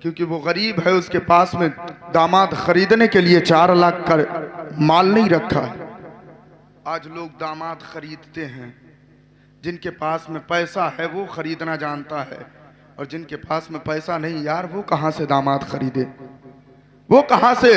क्योंकि वो गरीब है, उसके पास में दामाद खरीदने के लिए 4 लाख का माल नहीं रखा है। आज लोग दामाद खरीदते हैं, जिनके पास में पैसा है वो खरीदना जानता है, और जिनके पास में पैसा नहीं यार, वो कहाँ से दामाद खरीदे, वो कहाँ से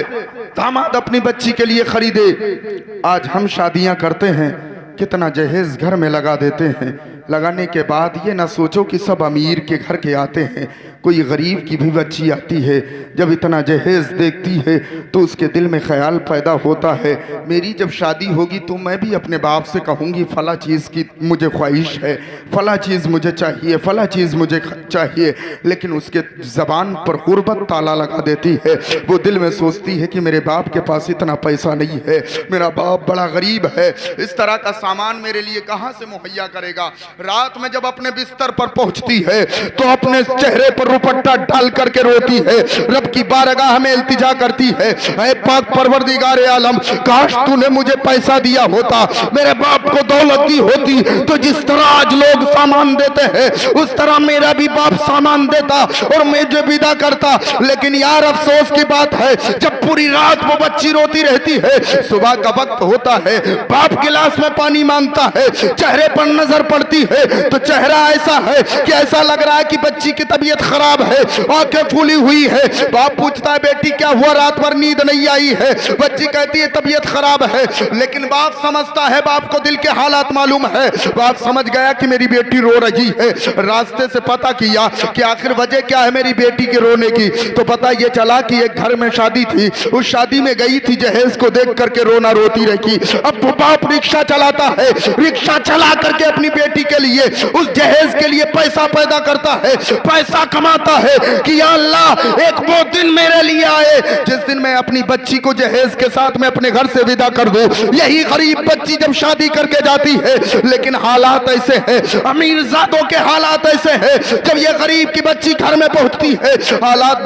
दामाद अपनी बच्ची के लिए खरीदे। आज हम शादियां करते हैं, कितना जहेज घर में लगा देते हैं, लगाने के बाद ये ना सोचो कि सब अमीर के घर के आते हैं, कोई गरीब की भी बच्ची आती है, जब इतना जहेज देखती है तो उसके दिल में ख्याल पैदा होता है, मेरी जब शादी होगी तो मैं भी अपने बाप से कहूँगी फला चीज़ की मुझे ख्वाहिश है, फला चीज़ मुझे चाहिए, फला चीज़ मुझे चाहिए। लेकिन उसके ज़बान पर गुर्बत ताला लगा देती है, वो दिल में सोचती है कि मेरे बाप के पास इतना पैसा नहीं है, मेरा बाप बड़ा गरीब है, इस तरह का सामान मेरे लिए कहाँ से मुहैया करेगा। रात में जब अपने बिस्तर पर पहुंचती है तो अपने चेहरे पर दुपट्टा डाल करके रोती है, रब की बारगाह में इल्तिजा करती है, ऐ पाक परवरदिगार आलम, काश तूने मुझे पैसा दिया होता, मेरे बाप को दौलत दी होती, तो जिस तरह आज लोग सामान देते हैं उस तरह मेरा भी बाप सामान देता और मुझे विदा करता। लेकिन यार अफसोस की बात है, जब पूरी रात वो बच्ची रोती रहती है, सुबह का वक्त होता है, बाप गिलास में पानी मांगता है, चेहरे पर नजर पड़ती है तो चेहरा ऐसा है कि ऐसा लग रहा है कि बच्ची की तबीयत खराब है, आंखें फूली हुई है। बाप पूछता है बेटी क्या हुआ, रात भर नींद नहीं आई है? बच्ची कहती है तबीयत खराब है। लेकिन बाप समझता है, बाप को दिल के हालात मालूम है, बाप समझ गया कि मेरी बेटी रो रही है। रास्ते से पता किया कि आखिर वजह क्या है मेरी बेटी के रोने की, तो पता ये चला कि एक घर में शादी थी, उस शादी में गई थी, जहेज को देख करके रोना रोती रही। अब बाप रिक्शा चलाता है, रिक्शा चला करके अपनी बेटी के लिए, उस जहेज के लिए पैसा पैदा करता है, पैसा कमाता है कि या अल्लाह एक वो दिन मेरे लिए आए जिस दिन मैं अपनी बच्ची को जहेज के साथ में अपने घर से विदा कर दूं। यही गरीब बच्ची जब शादी करके जाती है, लेकिन हालात ऐसे हैं, अमीर जादों के हालात ऐसे हैं, जब ये गरीब की बच्ची घर में पहुंचती है हालात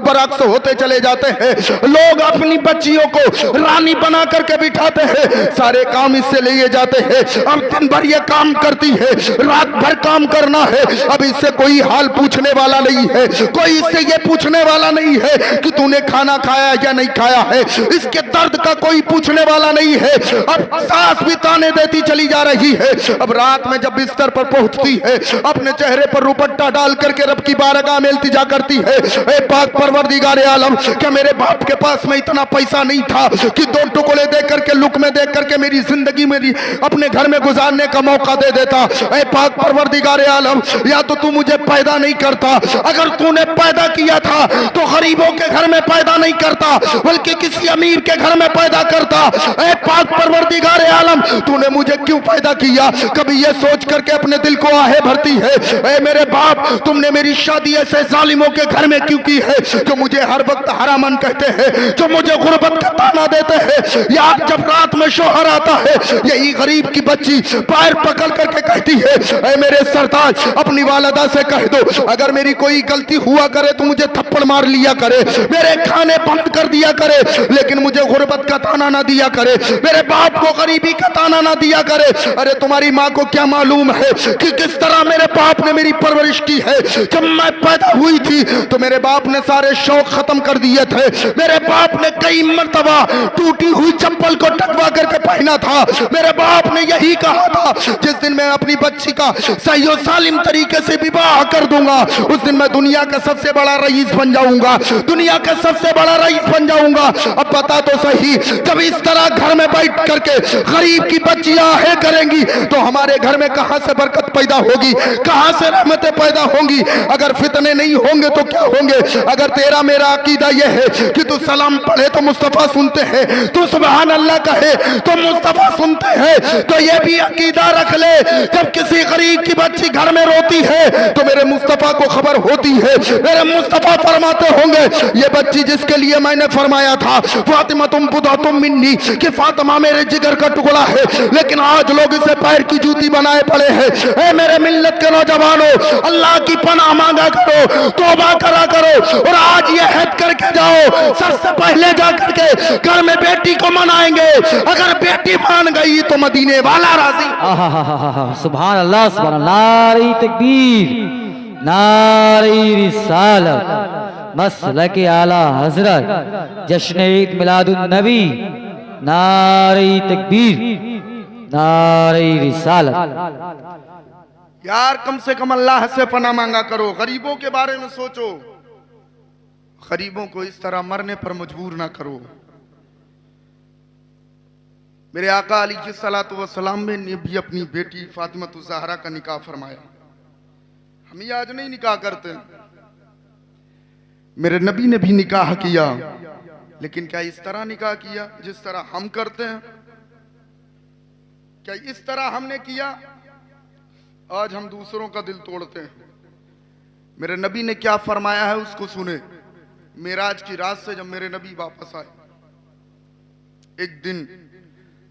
बरअक्स होते चले जाते हैं। लोग अपनी बच्चियों को रानी बना करके बिठाते हैं, सारे काम इससे लिए जाते हैं, अब दिन भर ये काम करती है, रात भर काम करना है, अब इससे कोई हाल पूछने वाला नहीं है, कोई इससे ये पूछने वाला नहीं है कि तूने खाना खाया या नहीं खाया है, इसके दर्द का कोई पूछने वाला नहीं है। अब सांस भी ताने देती चली जा रही है। अब रात में जब बिस्तर पर पहुंचती है, अपने चेहरे पर दुपट्टा डाल करके रब की बारगाह में इल्तिजा करती है, ऐ पाक परवरदिगार आलम, क्या मेरे बाप के पास में इतना पैसा नहीं था कि 2 टुकड़े दे करके लुक में दे करके मेरी जिंदगी मेरी अपने घर में गुजारने का मौका दे देता। ऐ पाक परवरदिगार आलम, या तो तू मुझे पैदा नहीं करता, अगर तूने पैदा किया था तो गरीबों के घर में पैदा नहीं करता बल्कि किसी अमीर के घर में पैदा करता। ऐ पाक परवरदिगार आलम, तूने मुझे क्यों पैदा किया? कभी ये सोच करके अपने दिल को आहे भरती है, ऐ मेरे बाप तुमने मेरी शादी ऐसे जालिमों के घर में क्यों की है जो मुझे हर वक्त हरामन कहते हैं, जो मुझे गुर्बत का ताना देते हैं। यार जब रात में शोहर आता है, यही गरीब की बच्ची पैर पकड़ करके कहती है, ऐ मेरे सरताज अपनी वालिदा से कह दो अगर मेरी कोई गलती हुआ करे तो मुझे थप्पड़ मार लिया करे, मेरे खाने बंद कर दिया करे, लेकिन मुझे गुर्बत का ताना ना दिया करे, मेरे बाप को गरीबी का ताना ना दिया करे। अरे तुम्हारी माँ को क्या मालूम है कि किस तरह मेरे बाप ने मेरी परवरिश की है। जब मैं पैदा हुई थी तो मेरे बाप ने सारे शौक खत्म कर दिए थे, मेरे बाप ने कई मर्तबा टूटी हुई चप्पल को टकवा करके पहना था, मेरे बाप ने यही कहा था जिस दिन मैं अपनी बच्ची का सही और सालिम तरीके से विवाह कर दूंगा उस दिन मैं दुनिया का सबसे बड़ा रईस बन जाऊंगा, दुनिया का सबसे बड़ा रईस बन जाऊंगा। अब बता तो सही, जब इस तरह घर में बैठ करके गरीब की बच्चियां है करेंगी तो हमारे घर में कहां से बरकत पैदा होगी, कहां से रहमतें पैदा होंगी? अगर फितने नहीं होंगे तो क्या होंगे? अगर तेरा मेरा अकीदा यह है कि तू सलाम पढ़े तो मुस्तफा सुनते हैं, तू सुभान अल्लाह कहे तो मुस्तफा सुनते हैं, तो यह भी अकीदा रख ले जब किसी गरीब की बच्ची घर में रोती है तो मेरे मुस्तफा को खबर होती है, मेरे मुस्तफा फरमाते होंगे ये बच्ची जिसके लिए मैंने फरमाया था फातिमा तुम बुधा तुम मिन्नी कि फातिमा मेरे जिगर का टुकड़ा है, लेकिन आज लोग इसे पैर की जूती बनाए पड़े हैं। ऐ मेरे मिल्लत के नौजवानों, अल्लाह की पनाह मांगा करो, तौबा करा करो और आज ये हद करके जाओ सबसे पहले जा करके घर में बेटी को मनाएंगे, अगर बेटी मान गई तो मदीने वाला राजी। सुभान अल्लाह, सुभान अल्लाह, नारे तकबीर, नारे रिसालत, मसलक आला हजरत जश्न ईद मिलादुन नबी नारे तकबीर नारे रिसालत। यार कम से कम अल्लाह से पनाह मांगा करो, गरीबों के बारे में सोचो, गरीबों को इस तरह मरने पर मजबूर ना करो। मेरे आका अलैहिस्सलातु वस्सलाम ने भी अपनी बेटी फातिमा ज़हरा का निकाह फरमाया। हम ही आज नहीं निकाह करते, मेरे नबी ने भी निकाह किया, लेकिन क्या इस तरह निकाह किया जिस तरह हम करते हैं? क्या इस तरह हमने किया? आज हम दूसरों का दिल तोड़ते हैं। मेरे नबी ने क्या फरमाया है उसको सुने। मेराज की रात से जब मेरे नबी वापस आए, एक दिन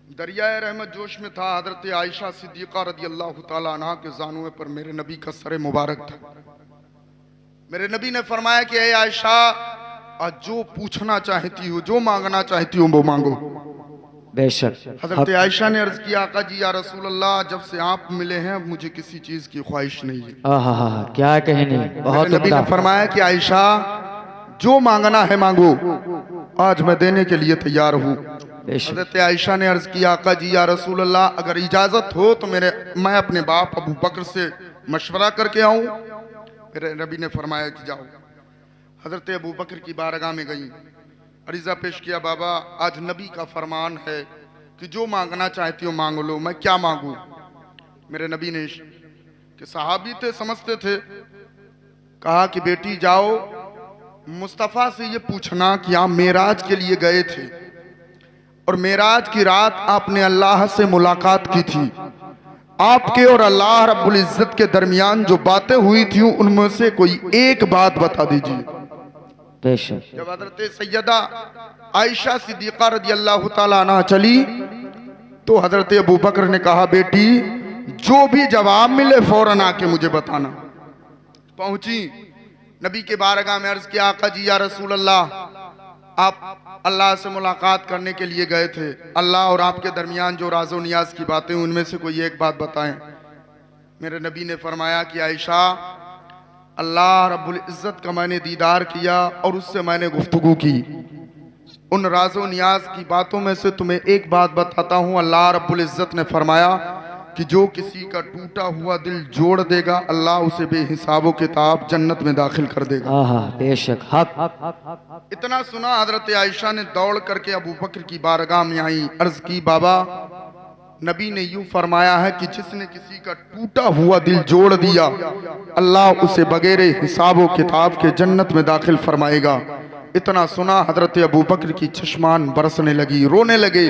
दरियाए रहमत जोश में था। हजरत आयशा सिद्दीक़ा रज़ी अल्लाह ताला अन्हा के ज़ानुए पर मेरे नबी का सर मुबारक था। मेरे नबी ने फरमाया कि ऐ आयशा, आज जो पूछना चाहती हो, जो मांगना चाहती हो वो मांगो। बेशक। हजरत आयशा ने अर्ज किया, आका जी या रसूल अल्लाह, जब से आप मिले हैं अब मुझे किसी चीज की ख्वाहिश नहीं है। क्या कहने, बहुत मेरे नबी ने फरमाया कि आयशा जो मांगना है मांगो, आज मैं देने के लिए तैयार हूँ। हजरत आयशा ने अर्ज किया, आका जी या रसूल अल्लाह, अगर इजाजत हो तो मैं अपने बाप अबू बकर से मशवरा करके आऊं। मेरे नबी ने फरमाया कि जाओ। हजरत अबू बकर की बारगाह में गई, अरीजा पेश किया, बाबा आज नबी का फरमान है कि जो मांगना चाहती हो मांग लो, मैं क्या मांगू? मेरे नबी ने कि सहाबी थे, समझते थे, कहा कि बेटी जाओ मुस्तफ़ा से ये पूछना कि आप मेराज के लिए गए थे और मेराज की रात आपने अल्लाह से मुलाकात की थी। आपके और अल्लाह रब्बुल इज्जत के दरमियान जो बातें हुई थी उनमें से कोई एक बात बता दीजिए। जब हज़रत सैयदा आयशा सिद्दीक़ा रज़ी अल्लाह ताला अन्हा चली तो हज़रत अबू बकर ने कहा, बेटी जो भी जवाब मिले फौरन आके मुझे बताना। पहुंची, नबी के बारगाह में अर्ज किया, आका जी या रसूल अल्लाह, आप अल्लाह से मुलाकात करने के लिए गए थे, अल्लाह और आपके दरमियान जो राज़ो नियाज की बातें उनमें से कोई एक बात बताएं। मेरे नबी ने फरमाया कि आयशा, अल्लाह रब्बुल इज़्ज़त का मैंने दीदार किया और उससे मैंने गुफ्तगू की। उन राज़ो नियाज की बातों में से तुम्हें एक बात बताता हूँ। अल्लाह रब्बुल इज़्ज़त ने फरमाया कि जो किसी का टूटा हुआ दिल जोड़ देगा, अल्लाह उसे बेहिसाबो किताब जन्नत में दाखिल कर देगा। बेशक हक। इतना सुना, हजरत आयशा ने दौड़ करके अबू बकर की बारगाह में आई, अर्ज की, बाबा नबी ने यूं फरमाया है कि जिसने किसी का टूटा हुआ दिल जोड़ दिया, अल्लाह उसे बगैर हिसाबो किताब के जन्नत में दाखिल फरमाएगा। इतना सुना, हजरत अबू बकर की चश्मान बरसने लगी, रोने लगे।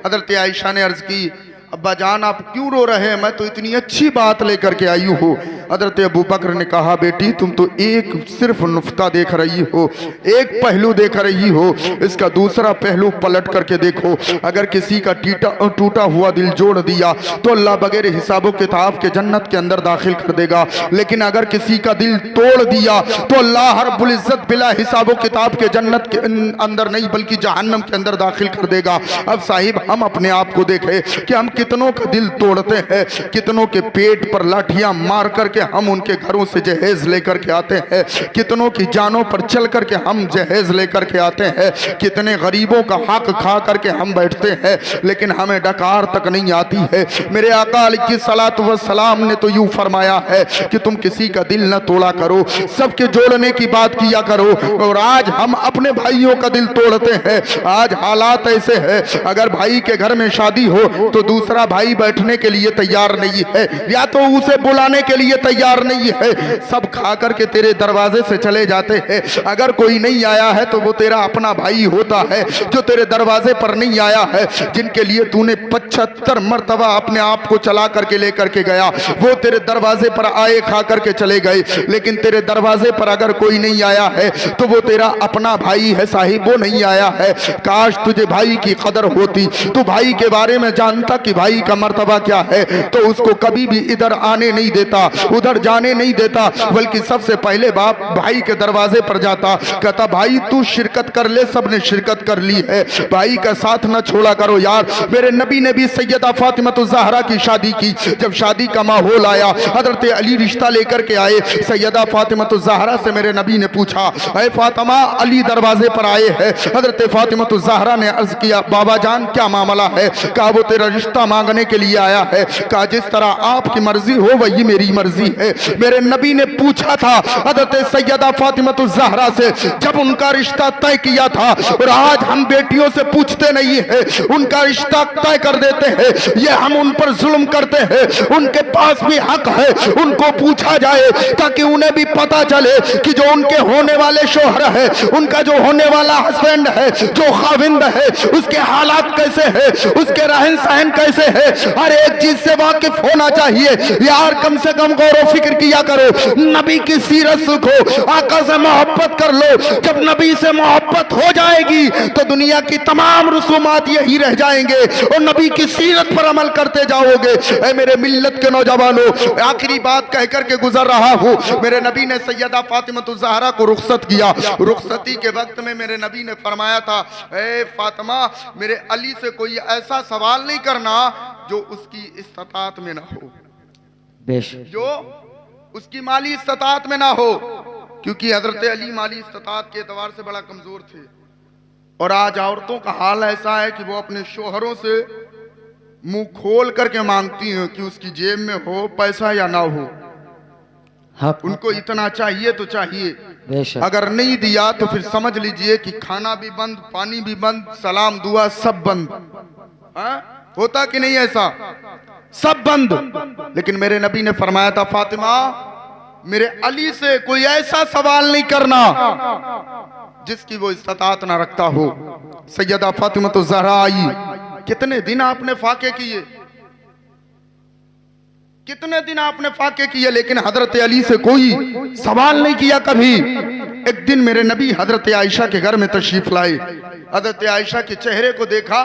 हजरत आयशा ने अर्ज की, अब्बा जान आप क्यों रो रहे हैं? मैं तो इतनी अच्छी बात लेकर के आई हूँ। हजरत अबू बकर ने कहा, बेटी तुम तो एक सिर्फ नुक्ता देख रही हो, एक पहलू देख रही हो, इसका दूसरा पहलू पलट करके देखो। अगर किसी का टूटा हुआ दिल जोड़ दिया तो अल्लाह बगैर हिसाबो किताब के जन्नत के अंदर दाखिल कर देगा, लेकिन अगर किसी का दिल तोड़ दिया तो अल्लाह रब्बुल इज़्ज़त बिला हिसाबो किताब के जन्नत के अंदर नहीं बल्कि जहन्नम के अंदर दाखिल कर देगा। अब साहिब हम अपने आप को देखें कि हम कितनों का दिल तोड़ते हैं, कितनों के पेट पर लाठियां मार करके हम उनके घरों से जहेज लेकर के आते हैं, कितनों की जानों पर चल करके हम जहेज लेकर के आते हैं, कितने गरीबों का हक खा करके हम बैठते हैं, लेकिन हमें डकार तक नहीं आती है। मेरे आका अलैहिस्सलातु वस्सलाम ने तो यूं फरमाया है कि तुम किसी का दिल न तोड़ा करो, सबके जोड़ने की बात किया करो। और आज हम अपने भाइयों का दिल तोड़ते हैं। आज हालात ऐसे हैं, अगर भाई के घर में शादी हो तो दूसरा भाई बैठने के लिए तैयार नहीं है, या तो उसे बुलाने के लिए तैयार नहीं है, सब खा करके तेरे दरवाजे से चले जाते हैं। अगर कोई नहीं आया है तो वो तेरा अपना भाई होता है, जो तेरे दरवाजे पर नहीं आया है, जिनके लिए तूने 75 मर्तबा अपने आप को चला करके लेकर के गया, वो तेरे दरवाजे पर आए, खा करके चले गए। लेकिन तेरे दरवाजे पर अगर कोई नहीं आया है तो वो तेरा अपना भाई है साहिब, वो नहीं आया है। काश तुझे भाई की कदर होती, तू भाई के बारे में जानता कि भाई का मर्तबा क्या है, तो उसको कभी भी इधर आने नहीं देता, उधर जाने नहीं देता, बल्कि सबसे पहले बाप भाई के दरवाजे पर जाता, कहता भाई तू शिरकत कर ले, सबने शिरकत कर ली है, भाई का साथ न छोड़ा करो यार। मेरे नबी ने भी सैयदा फातिमा ज़हरा की शादी की। जब शादी का माहौल आया, हजरत अली रिश्ता लेकर के आए। सैयदा फातिमा ज़हरा से मेरे नबी ने पूछा, ऐ फातिमा अली दरवाजे पर आए हैं। हजरत फातिमा ज़हरा ने अर्ज किया, बाबा जान क्या मामला है? कहा वो तेरा रिश्ता मांगने के लिए आया है। कहा जिस तरह आपकी मर्जी हो वही मेरी मर्जी है। मेरे नबी ने पूछा था हजरत सैयदा फातिमा ज़हरा से, जब उनका रिश्ता तय किया था, और आज हम बेटियों से पूछते नहीं है, उनका रिश्ता तय कर देते हैं, ये हम उन पर जुल्म करते हैं। उनके पास भी हक है, उनको पूछा जाए ताकि उन्हें भी पता चले कि जो उनके होने वाले शोहर है, उनका जो होने वाला हस्बैंड है, जो खाविंद है, उसके हालात कैसे है, उसके रहन सहन कैसे है, हर एक चीज से वाकिफ होना चाहिए यार। कम से कम गौर व फिक्र किया करो, नबी की सीरत सीखो, आका से मोहब्बत कर लो। जब नबी से मोहब्बत हो जाएगी तो दुनिया की तमाम रसूमात यही रह जाएंगे और नबी की सीरत पर अमल करते जाओगे। ऐ मेरे मिल्लत के नौजवानों, आखिरी बात कहकर के गुजर रहा हूँ। मेरे नबी ने सैयदा फातिमा ज़हरा को रुखसत किया। रुखसती के वक्त में मेरे नबी ने फरमाया था, ऐ फातिमा मेरे अली से कोई ऐसा सवाल नहीं करना जो उसकी इस्तात में ना हो, बेशक जो उसकी माली इस्तात में ना हो, क्योंकि हजरत अली माली इस्तात के एतबार से बड़ा कमजोर थे। और आज औरतों का हाल ऐसा है कि वो अपने शोहरों से मुंह खोल करके मांगती हैं कि उसकी जेब में हो पैसा या ना हो, हक उनको इतना चाहिए तो चाहिए। बेशक अगर नहीं दिया तो फिर समझ लीजिए कि खाना भी बंद, पानी भी बंद, सलाम दुआ सब बंद। होता कि नहीं ऐसा? सब बंद। लेकिन मेरे नबी ने फरमाया था, फातिमा मेरे अली से कोई ऐसा सवाल नहीं करना जिसकी वो इस्तात ना रखता हो। सैयदा फातिमा ज़हरा आई, कितने दिन आपने फाके किए, कितने दिन आपने फाके किए, लेकिन हजरत अली से कोई सवाल नहीं किया कभी। एक दिन मेरे नबी हजरत आयशा के घर में तशरीफ लाए। हजरत आयशा के चेहरे को देखा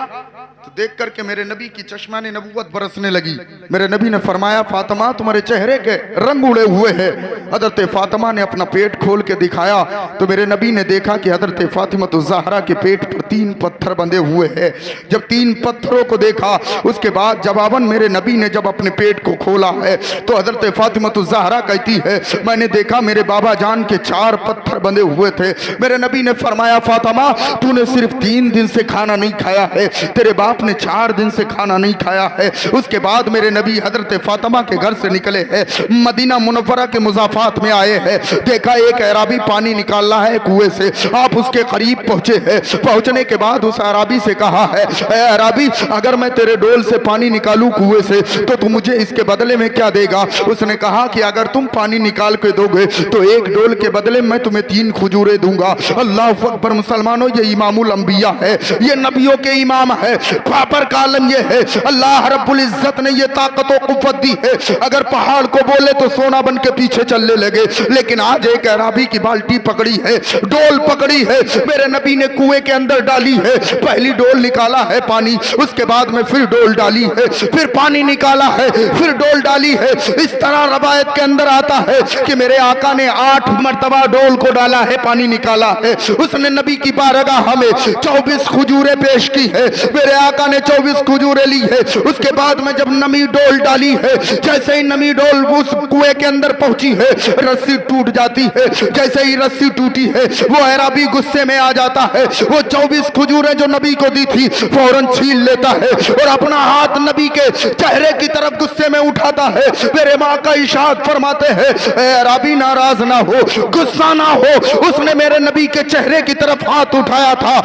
तो देख करके मेरे नबी की चश्मा ने नबूवत बरसने लगी। मेरे नबी ने फरमाया, फातिमा तुम्हारे चेहरे के रंग उड़े हुए हैं। हजरत फातिमा ने अपना पेट खोल के दिखाया तो मेरे नबी ने देखा कि हजरत फातिमा ज़हरा के पेट पर 3 पत्थर बंधे हुए हैं। जब 3 पत्थरों को देखा, उसके बाद जवाबन मेरे नबी ने जब अपने पेट को खोला है तो हजरत फातिमा ज़हरा कहती है, मैंने देखा मेरे बाबा जान के 4 पत्थर बंधे हुए थे। मेरे नबी ने फरमाया, फातिमा तूने सिर्फ 3 दिन से खाना नहीं खाया है, तेरे बाप ने 4 दिन से खाना नहीं खाया है। उसके बाद मेरे नबी हजरत फातिमा के घर से निकले हैं, मदीना मुनव्वरा के मुज़ाफात में आए हैं। देखा एक अराबी पानी निकाल रहा है कुएं से, आप उसके करीब पहुंचे हैं। पहुंचने के बाद उस अराबी से कहा है, ए अराबी अगर मैं तेरे डोल से पानी निकालूं कुएं से तो तू मुझे इसके बदले में क्या देगा? उसने कहा कि अगर तुम पानी निकाल के दोगे तो 1 डोल के बदले मैं तुम्हें 3 खजूरें दूंगा। अल्लाह अकबर। मुसलमानों ये इमामुल अंबिया है, ये नबियों के इमाम है। पापर का आलम ये है, अल्लाह रब्बुल इज्जत ने ये ताकत और कुव्वत दी है, अगर पहाड़ को बोले तो सोना बन के पीछे चलने लगे। लेकिन आज एक अराबी की बाल्टी पकड़ी है, डोल पकड़ी है, मेरे नबी ने कुएं के अंदर डाली है। पहली डोल निकाला है पानी, उसके बाद में फिर डोल डाली है, फिर पानी निकाला है, फिर डोल डाली है। इस तरह रवायत के अंदर आता है कि मेरे आका ने 8 मरतबा डोल को डाला है, पानी निकाला है। उसने नबी की बारगाह में 24 खजूरें पेश की है, मेरे आका ने 24 खजूरें ली है। उसके बाद में जब नमी डोल डाली है, जैसे ही नमी डोल उस कुएं के अंदर पहुंची है, रस्सी टूट जाती है। जैसे ही रस्सी टूटी है, वो अराबी गुस्से में आ जाता है। वो 24 खजूरें जो नबी को दी थी फौरन छीन लेता है और अपना हाथ नबी के चेहरे की तरफ गुस्से में उठाता है। मेरे माँ का इशाद फरमाते हैं, अराबी नाराज ना हो, गुस्सा ना हो। उसने मेरे नबी के चेहरे की तरफ हाथ उठाया था।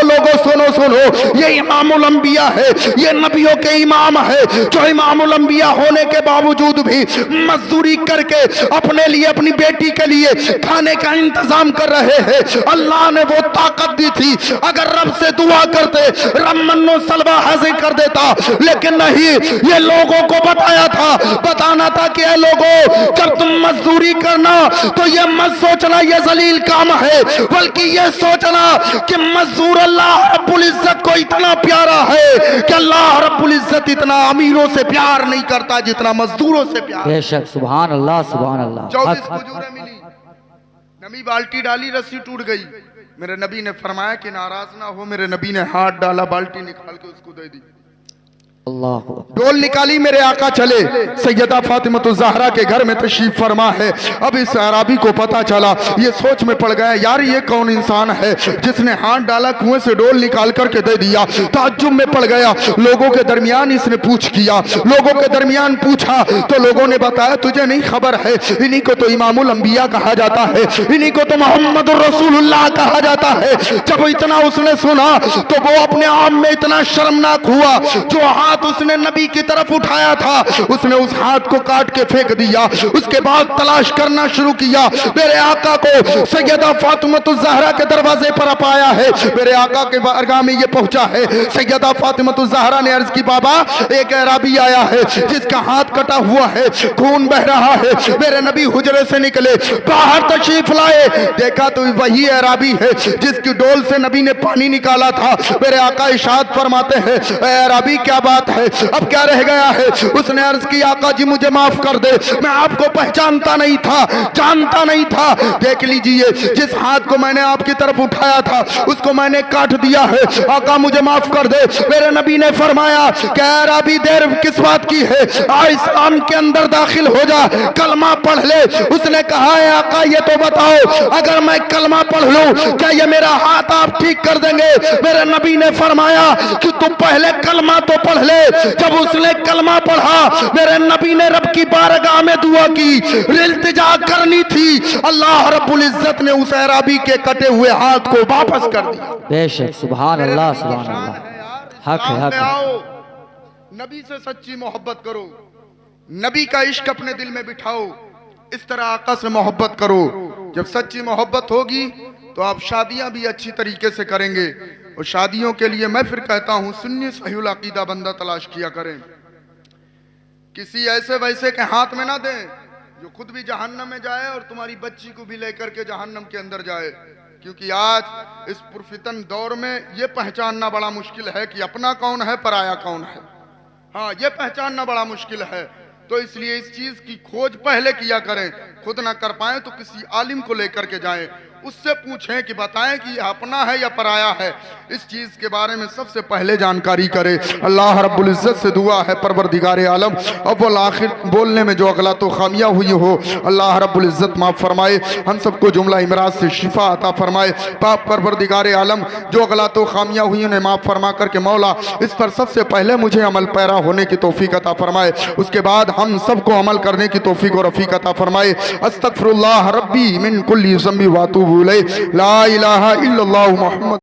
लोगों सुनो सुनो, ये इमामुल अंबिया है, ये नबियों के इमाम है, जो इमामुल अंबिया होने के बावजूद भी मजदूरी करके अपने लिए, अपनी बेटी के लिए खाने का इंतजाम कर रहे हैं। अल्लाह ने वो ताकत दी थी, अगर रब से दुआ करते रब मन्नो सलवा हासिल कर देता, लेकिन नहीं, ये लोगों को बताया था, बताना था कि ऐ लोगों जब तुम मजदूरी करना तो ये मत सोचना ये जलील काम है, बल्कि ये सोचना कि मजदूर अल्लाह रब्बुल इज्जत को इतना प्यारा है है कि अल्लाह रब्बुल इज्जत इतना अमीरों से प्यार नहीं करता जितना मजदूरों से प्यार। बेशक सुभान अल्लाह सुभान अल्लाह। 24 हक खजूरें मिली, नबी बाल्टी डाली, रस्सी टूट गई। मेरे नबी ने फरमाया कि नाराज ना हो, मेरे नबी ने हाथ डाला, बाल्टी निकाल के उसको दे दी। अल्लाह डोल निकाली, मेरे आका चले, सैयदा फातिमा ज़हरा के घर में तशरीफ फरमा है। अब इस अराबी को पता चला, ये सोच में पड़ गया, यार ये कौन इंसान है जिसने हाथ डाला, कुएं से डोल निकाल करके दे दिया। ताज्जुब में पड़ गया। लोगों के दरमियान इसने पूछ किया, लोगों के दरमियान पूछा तो लोगों ने बताया तुझे नहीं खबर है, इन्हीं को तो इमामुल अंबिया कहा जाता है, इन्हीं को तो मोहम्मद रसूलुल्लाह कहा जाता है। जब इतना उसने सुना तो वो अपने आप में इतना शर्मनाक हुआ, जो हाथ उसने नबी की तरफ उठाया था उसने उस हाथ को काट के फेंक दिया। उसके बाद तलाश करना शुरू किया। मेरे आका को सैयदा फातिमा ज़हरा के दरवाजे पर पाया है। मेरे आका के बारगाह में ये पहुंचा है। सैयदा फातिमा ज़हरा ने अर्ज की, बाबा एक अराबी आया है जिसका हाथ कटा हुआ है, खून बह रहा है। मेरे नबी हुजरे से निकले, बाहर तशरीफ लाए, देखा तो वही अराबी है जिसकी डोल से नबी ने पानी निकाला था। मेरे आका इरशाद फरमाते हैं, अराबी क्या बात है, अब क्या रह गया है? उसने अर्ज की, आका जी मुझे माफ कर दे, मैं आपको पहचानता नहीं था, जानता नहीं था। देख लीजिए, जिस हाथ को मैंने आपकी तरफ उठाया था उसको मैंने काट दिया है, आका मुझे माफ कर दे। मेरे नबी ने फरमाया, क्या अराबी देर किस बात की है, आ इस्लाम के अंदर दाखिल हो जा, कलमा पढ़ ले। उसने कहा है, आका ये तो बताओ, अगर मैं कलमा पढ़ लूं क्या ये मेरा हाथ आप ठीक कर देंगे? मेरे नबी ने फरमाया कि तुम पहले कलमा तो पढ़ ले। जब उसने कलमा पढ़ा, मेरे नबी ने रब की बारगाह में दुआ की, इल्तिजा करनी थी। अल्लाह रब्बुल इज्जत ने उस अराबी के कटे हुए हाथ को वापस कर दिया। बेशक सुभान अल्लाह सुभान अल्लाह। हक है, हक है। आओ, नबी से सच्ची मोहब्बत करो, नबी का इश्क अपने दिल में बिठाओ, इस तरह आका से मोहब्बत करो। जब सच्ची मोहब्बत होगी तो आप शादियां भी अच्छी तरीके से करेंगे। और शादियों के लिए मैं फिर कहता हूं, सुन्नी सहीउल अकीदा बंदा तलाश किया करें, किसी ऐसे वैसे के हाथ में ना दें जो खुद भी जहन्नम में जाए और तुम्हारी बच्ची को भी लेकर के जहन्नम के अंदर जाए। क्योंकि आज इस पुरफितन दौर में यह पहचानना बड़ा मुश्किल है कि अपना कौन है, पराया कौन है। हाँ, यह पहचानना बड़ा मुश्किल है। तो इसलिए इस चीज की खोज पहले किया करें। खुद ना कर पाए तो किसी आलिम को लेकर के जाएं, उससे पूछें कि बताएं कि यह अपना है या पराया है। इस चीज के बारे में सबसे पहले जानकारी करें। अल्लाह रब्बुल इज्जत से दुआ है, परवरदिगार आलम अव्वल आखिर बोलने में जो अगला तो खामियां हुई हो, अल्लाह रब्बुल इज्जत माफ फरमाए, हम सबको जुमला इमराज से शिफा अता फरमाए। पाक परवरदिगार आलम जो अगला तो खामियां हुई उन्हें माफ फरमा करके मौला इस पर सबसे पहले मुझे अमल पैरा होने की तौफीक अता फरमाए, उसके बाद हम सबको अमल करने की तौफीक और रफीक अता फरमाए। अस्तगफिरुल्लाह रब्बी मिन कुल्ली ज़म्बी व अतूबु इलैह, ला इलाहा इल्लल्लाह मुहम्मद।